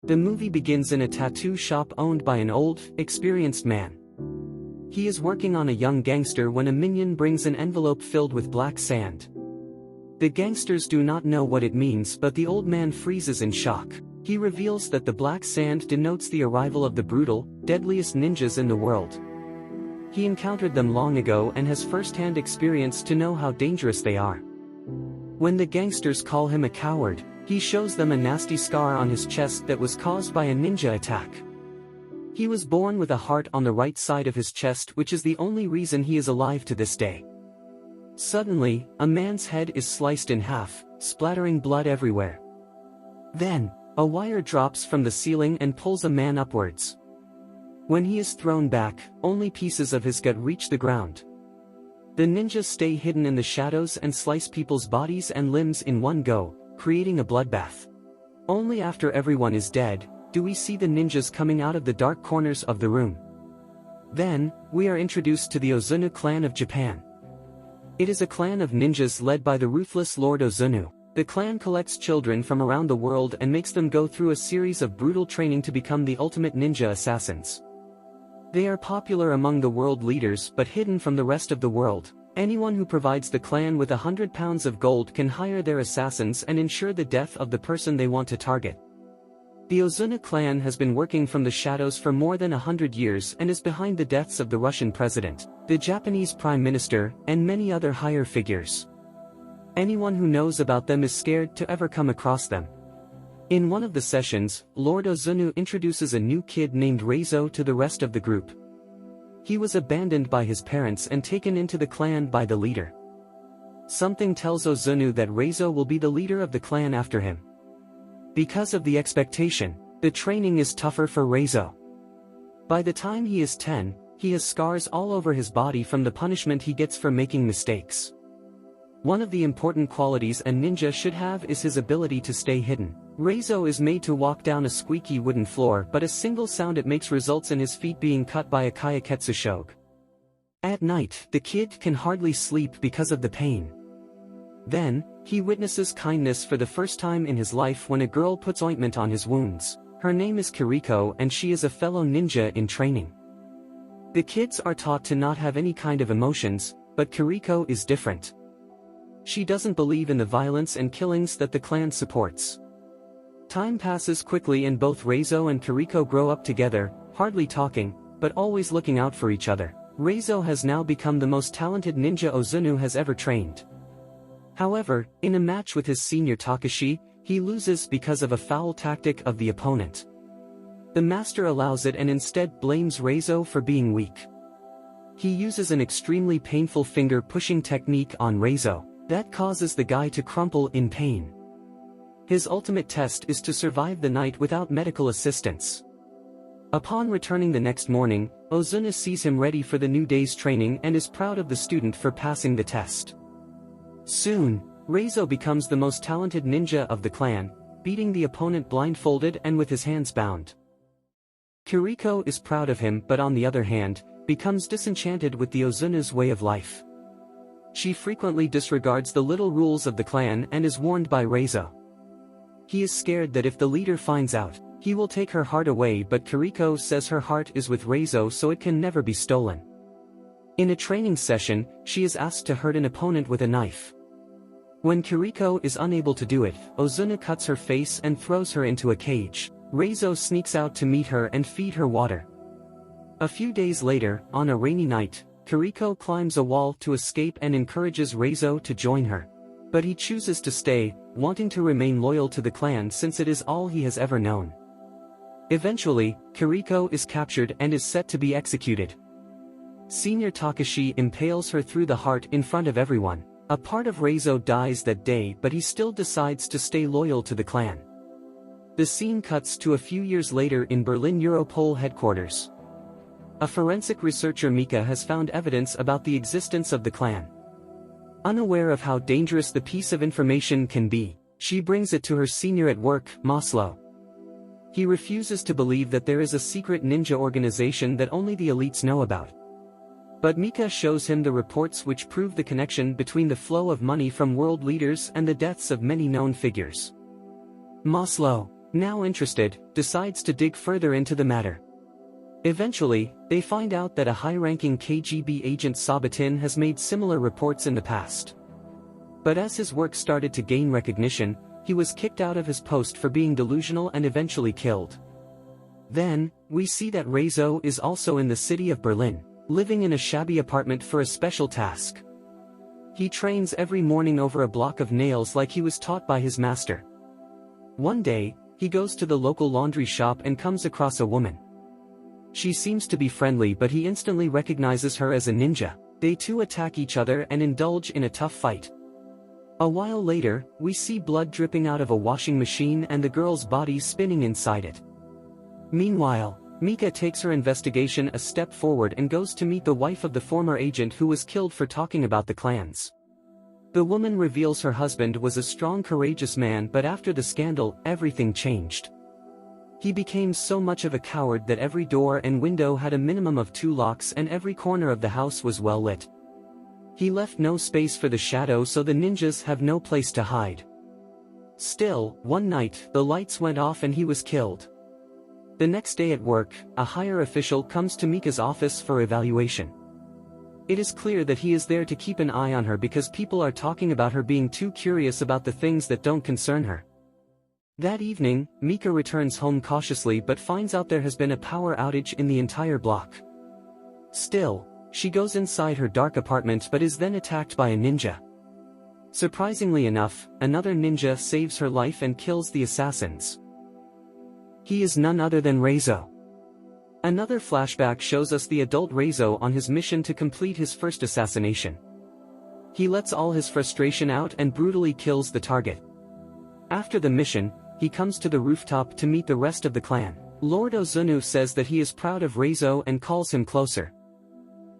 The movie begins in a tattoo shop owned by an old, experienced man. He is working on a young gangster when a minion brings an envelope filled with black sand. The gangsters do not know what it means, but the old man freezes in shock. He reveals that the black sand denotes the arrival of the brutal, deadliest ninjas in the world. He encountered them long ago and has first-hand experience to know how dangerous they are. When the gangsters call him a coward, he shows them a nasty scar on his chest that was caused by a ninja attack. He was born with a heart on the right side of his chest, which is the only reason he is alive to this day. Suddenly, a man's head is sliced in half, splattering blood everywhere. Then, a wire drops from the ceiling and pulls a man upwards. When he is thrown back, only pieces of his gut reach the ground. The ninjas stay hidden in the shadows and slice people's bodies and limbs in one go, creating a bloodbath. Only after everyone is dead, do we see the ninjas coming out of the dark corners of the room. Then, we are introduced to the Ozunu Clan of Japan. It is a clan of ninjas led by the ruthless Lord Ozunu. The clan collects children from around the world and makes them go through a series of brutal training to become the ultimate ninja assassins. They are popular among the world leaders but hidden from the rest of the world. Anyone who provides the clan with 100 pounds of gold can hire their assassins and ensure the death of the person they want to target. The Ozunu clan has been working from the shadows for more than 100 years and is behind the deaths of the Russian president, the Japanese prime minister, and many other higher figures. Anyone who knows about them is scared to ever come across them. In one of the sessions, Lord Ozunu introduces a new kid named Raizo to the rest of the group. He was abandoned by his parents and taken into the clan by the leader. Something tells Ozunu that Raizo will be the leader of the clan after him. Because of the expectation, the training is tougher for Raizo. By the time he is 10, he has scars all over his body from the punishment he gets for making mistakes. One of the important qualities a ninja should have is his ability to stay hidden. Raizo is made to walk down a squeaky wooden floor, but a single sound it makes results in his feet being cut by a Kayaketsu shogue. At night, the kid can hardly sleep because of the pain. Then, he witnesses kindness for the first time in his life when a girl puts ointment on his wounds. Her name is Kiriko and she is a fellow ninja in training. The kids are taught to not have any kind of emotions, but Kiriko is different. She doesn't believe in the violence and killings that the clan supports. Time passes quickly and both Raizo and Kiriko grow up together, hardly talking, but always looking out for each other. Raizo has now become the most talented ninja Ozunu has ever trained. However, in a match with his senior Takashi, he loses because of a foul tactic of the opponent. The master allows it and instead blames Raizo for being weak. He uses an extremely painful finger-pushing technique on Raizo that causes the guy to crumple in pain. His ultimate test is to survive the night without medical assistance. Upon returning the next morning, Ozunu sees him ready for the new day's training and is proud of the student for passing the test. Soon, Raizo becomes the most talented ninja of the clan, beating the opponent blindfolded and with his hands bound. Kiriko is proud of him but on the other hand, becomes disenchanted with the Ozunu's way of life. She frequently disregards the little rules of the clan and is warned by Raizo. He is scared that if the leader finds out, he will take her heart away, but Kiriko says her heart is with Raizo so it can never be stolen. In a training session, she is asked to hurt an opponent with a knife. When Kiriko is unable to do it, Ozunu cuts her face and throws her into a cage. Raizo sneaks out to meet her and feed her water. A few days later, on a rainy night, Kiriko climbs a wall to escape and encourages Raizo to join her. But he chooses to stay, wanting to remain loyal to the clan since it is all he has ever known. Eventually, Kiriko is captured and is set to be executed. Senior Takashi impales her through the heart in front of everyone. A part of Raizo dies that day, but he still decides to stay loyal to the clan. The scene cuts to a few years later in Berlin Europol headquarters. A forensic researcher Mika has found evidence about the existence of the clan. Unaware of how dangerous the piece of information can be, she brings it to her senior at work, Maslow. He refuses to believe that there is a secret ninja organization that only the elites know about. But Mika shows him the reports which prove the connection between the flow of money from world leaders and the deaths of many known figures. Maslow, now interested, decides to dig further into the matter. Eventually, they find out that a high-ranking KGB agent Sabatin has made similar reports in the past. But as his work started to gain recognition, he was kicked out of his post for being delusional and eventually killed. Then, we see that Raizo is also in the city of Berlin, living in a shabby apartment for a special task. He trains every morning over a block of nails like he was taught by his master. One day, he goes to the local laundry shop and comes across a woman. She seems to be friendly, but he instantly recognizes her as a ninja. They two attack each other and indulge in a tough fight. A while later, we see blood dripping out of a washing machine and the girl's body spinning inside it. Meanwhile, Mika takes her investigation a step forward and goes to meet the wife of the former agent who was killed for talking about the clans. The woman reveals her husband was a strong, courageous man, but after the scandal, everything changed. He became so much of a coward that every door and window had a minimum of 2 locks and every corner of the house was well lit. He left no space for the shadow, so the ninjas have no place to hide. Still, one night, the lights went off and he was killed. The next day at work, a higher official comes to Mika's office for evaluation. It is clear that he is there to keep an eye on her because people are talking about her being too curious about the things that don't concern her. That evening, Mika returns home cautiously but finds out there has been a power outage in the entire block. Still, she goes inside her dark apartment but is then attacked by a ninja. Surprisingly enough, another ninja saves her life and kills the assassins. He is none other than Raizo. Another flashback shows us the adult Raizo on his mission to complete his first assassination. He lets all his frustration out and brutally kills the target. After the mission, he comes to the rooftop to meet the rest of the clan. Lord Ozunu says that he is proud of Raizo and calls him closer.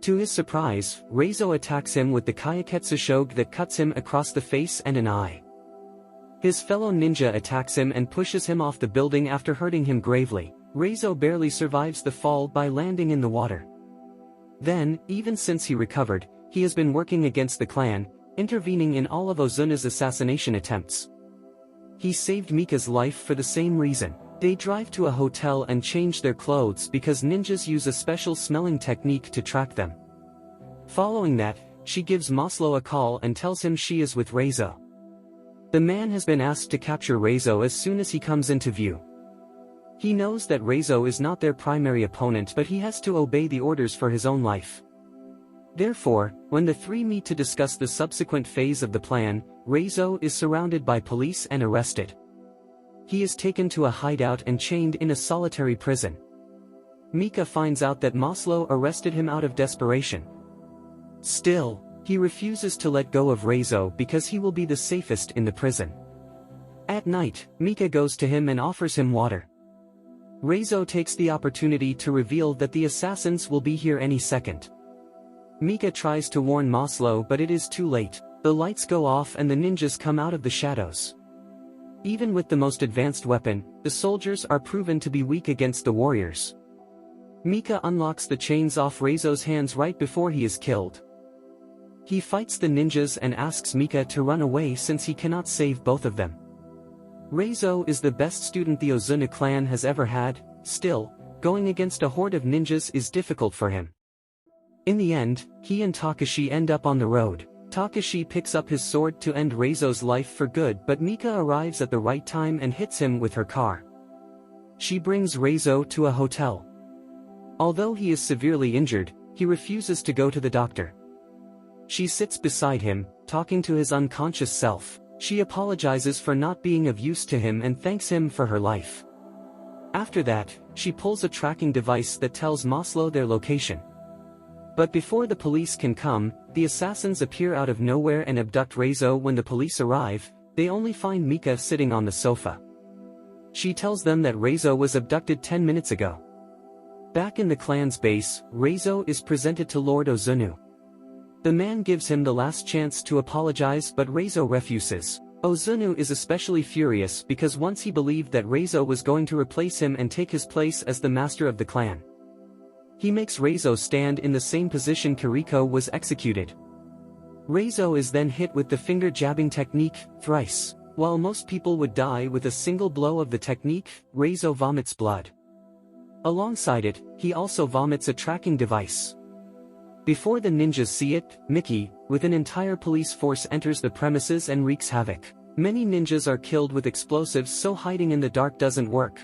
To his surprise, Raizo attacks him with the Kayaketsu Shoge that cuts him across the face and an eye. His fellow ninja attacks him and pushes him off the building after hurting him gravely. Raizo barely survives the fall by landing in the water. Then, even since he recovered, he has been working against the clan, intervening in all of Ozunu's assassination attempts. He saved Mika's life for the same reason. They drive to a hotel and change their clothes because ninjas use a special smelling technique to track them. Following that, she gives Maslow a call and tells him she is with Raizo. The man has been asked to capture Raizo as soon as he comes into view. He knows that Raizo is not their primary opponent, but he has to obey the orders for his own life. Therefore, when the three meet to discuss the subsequent phase of the plan, Raizo is surrounded by police and arrested. He is taken to a hideout and chained in a solitary prison. Mika finds out that Maslow arrested him out of desperation. Still, he refuses to let go of Raizo because he will be the safest in the prison. At night, Mika goes to him and offers him water. Raizo takes the opportunity to reveal that the assassins will be here any second. Mika tries to warn Maslow, but it is too late. The lights go off and the ninjas come out of the shadows. Even with the most advanced weapon, the soldiers are proven to be weak against the warriors. Mika unlocks the chains off Raizo's hands right before he is killed. He fights the ninjas and asks Mika to run away since he cannot save both of them. Raizo is the best student the Ozunu clan has ever had. Still, going against a horde of ninjas is difficult for him. In the end, he and Takashi end up on the road. Takashi picks up his sword to end Raizo's life for good, but Mika arrives at the right time and hits him with her car. She brings Raizo to a hotel. Although he is severely injured, he refuses to go to the doctor. She sits beside him, talking to his unconscious self. She apologizes for not being of use to him and thanks him for her life. After that, she pulls a tracking device that tells Maslow their location. But before the police can come, the assassins appear out of nowhere and abduct Raizo. When the police arrive, they only find Mika sitting on the sofa. She tells them that Raizo was abducted 10 minutes ago. Back in the clan's base, Raizo is presented to Lord Ozunu. The man gives him the last chance to apologize, but Raizo refuses. Ozunu is especially furious because once he believed that Raizo was going to replace him and take his place as the master of the clan. He makes Raizo stand in the same position Kiriko was executed. Raizo is then hit with the finger jabbing technique, thrice. While most people would die with a single blow of the technique, Raizo vomits blood. Alongside it, he also vomits a tracking device. Before the ninjas see it, Miki, with an entire police force, enters the premises and wreaks havoc. Many ninjas are killed with explosives, so hiding in the dark doesn't work.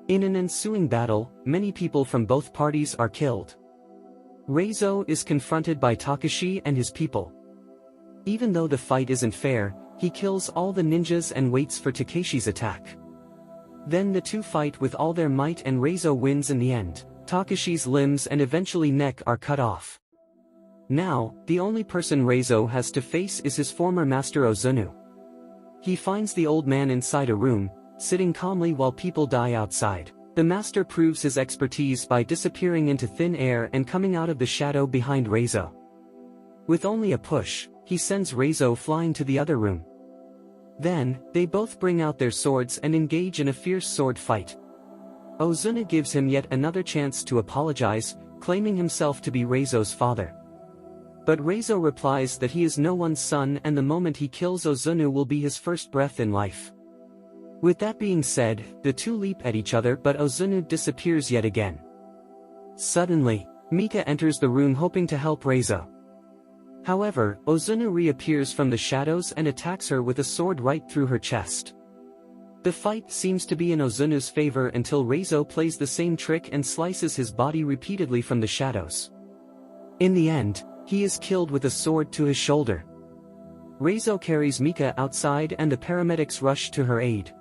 In an ensuing battle, many people from both parties are killed. Raizo is confronted by Takashi and his people. Even though the fight isn't fair, he kills all the ninjas and waits for Takeshi's attack. Then the two fight with all their might and Raizo wins in the end. Takeshi's limbs and eventually neck are cut off. Now, the only person Raizo has to face is his former master Ozunu. He finds the old man inside a room, sitting calmly while people die outside. The master proves his expertise by disappearing into thin air and coming out of the shadow behind Raizo. With only a push, he sends Raizo flying to the other room. Then, they both bring out their swords and engage in a fierce sword fight. Ozunu gives him yet another chance to apologize, claiming himself to be Raizo's father. But Raizo replies that he is no one's son and the moment he kills Ozunu will be his first breath in life. With that being said, the two leap at each other but Ozunu disappears yet again. Suddenly, Mika enters the room hoping to help Raizo. However, Ozunu reappears from the shadows and attacks her with a sword right through her chest. The fight seems to be in Ozunu's favor until Raizo plays the same trick and slices his body repeatedly from the shadows. In the end, he is killed with a sword to his shoulder. Raizo carries Mika outside and the paramedics rush to her aid.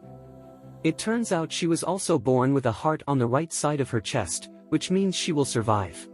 It turns out she was also born with a heart on the right side of her chest, which means she will survive.